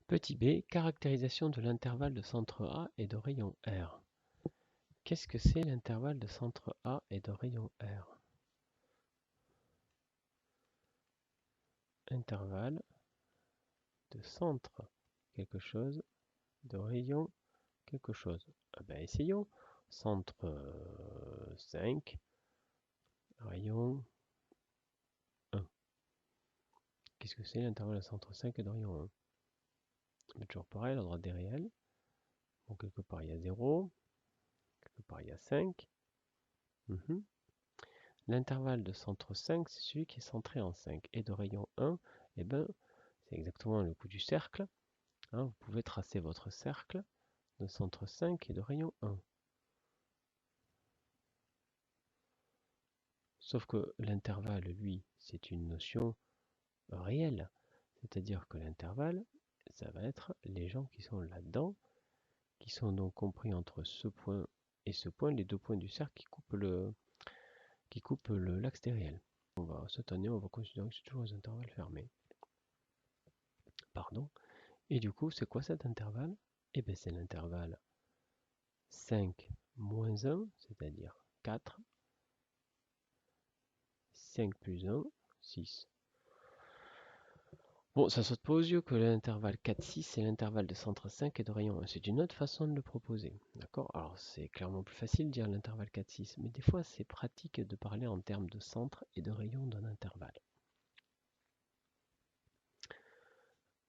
Petit b, caractérisation de l'intervalle de centre A et de rayon R. Qu'est-ce que c'est l'intervalle de centre A et de rayon R? Intervalle de centre quelque chose, de rayon quelque chose. Ah ben essayons. Centre 5, rayon 1. Qu'est-ce que c'est l'intervalle de centre 5 et de rayon 1? Mais toujours pareil, la droite des réels. Bon, quelque part il y a 0, quelque part il y a 5. L'intervalle de centre 5, c'est celui qui est centré en 5. Et de rayon 1, eh ben, c'est exactement le coup du cercle. Hein, vous pouvez tracer votre cercle de centre 5 et de rayon 1. Sauf que l'intervalle, lui, c'est une notion réelle. C'est-à-dire que l'intervalle, ça va être les gens qui sont là-dedans, qui sont donc compris entre ce point et ce point, les deux points du cercle qui coupent l'axe des réels. Cette année, on va considérer que c'est toujours les intervalles fermés. Pardon. Et du coup, c'est quoi cet intervalle? Eh bien, c'est l'intervalle 5 moins 1, c'est-à-dire 4. 5 plus 1, 6. Bon, ça saute pas aux yeux que l'intervalle 4, 6, c'est l'intervalle de centre 5 et de rayon 1. C'est une autre façon de le proposer. D'accord? Alors, c'est clairement plus facile de dire l'intervalle 4, 6, mais des fois, c'est pratique de parler en termes de centre et de rayon d'un intervalle.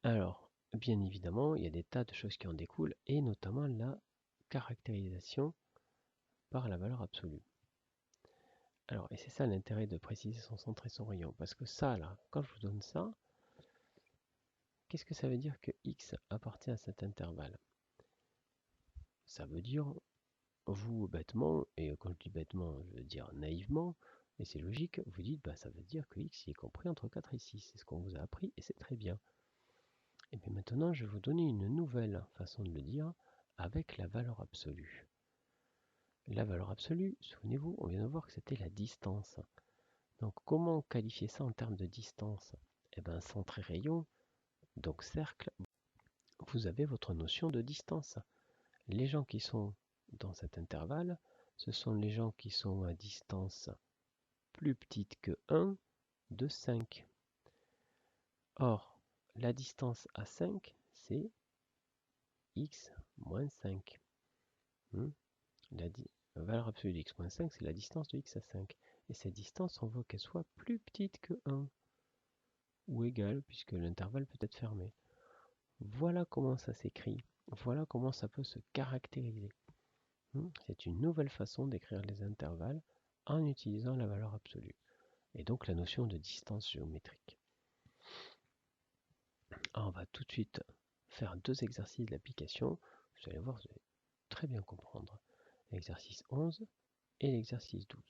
Alors, bien évidemment, il y a des tas de choses qui en découlent, et notamment la caractérisation par la valeur absolue. Alors, et c'est ça l'intérêt de préciser son centre et son rayon, parce que ça, là, quand je vous donne ça, qu'est-ce que ça veut dire que x appartient à cet intervalle? Ça veut dire, vous, bêtement, et quand je dis bêtement, je veux dire naïvement, et c'est logique, vous dites, bah, ça veut dire que x est compris entre 4 et 6, c'est ce qu'on vous a appris, et c'est très bien. Et bien maintenant, je vais vous donner une nouvelle façon de le dire, avec la valeur absolue. La valeur absolue, souvenez-vous, on vient de voir que c'était la distance. Donc comment qualifier ça en termes de distance? Eh bien, centre et rayon, donc cercle, vous avez votre notion de distance. Les gens qui sont dans cet intervalle, ce sont les gens qui sont à distance plus petite que 1 de 5. Or, la distance à 5, c'est x moins 5. La valeur absolue de x moins 5, c'est la distance de x à 5. Et cette distance, on veut qu'elle soit plus petite que 1, ou égale, puisque l'intervalle peut être fermé. Voilà comment ça s'écrit. Voilà comment ça peut se caractériser. C'est une nouvelle façon d'écrire les intervalles en utilisant la valeur absolue. Et donc la notion de distance géométrique. Alors on va tout de suite faire deux exercices d'application. Vous allez voir, vous allez très bien comprendre. L'exercice 11 et l'exercice 12.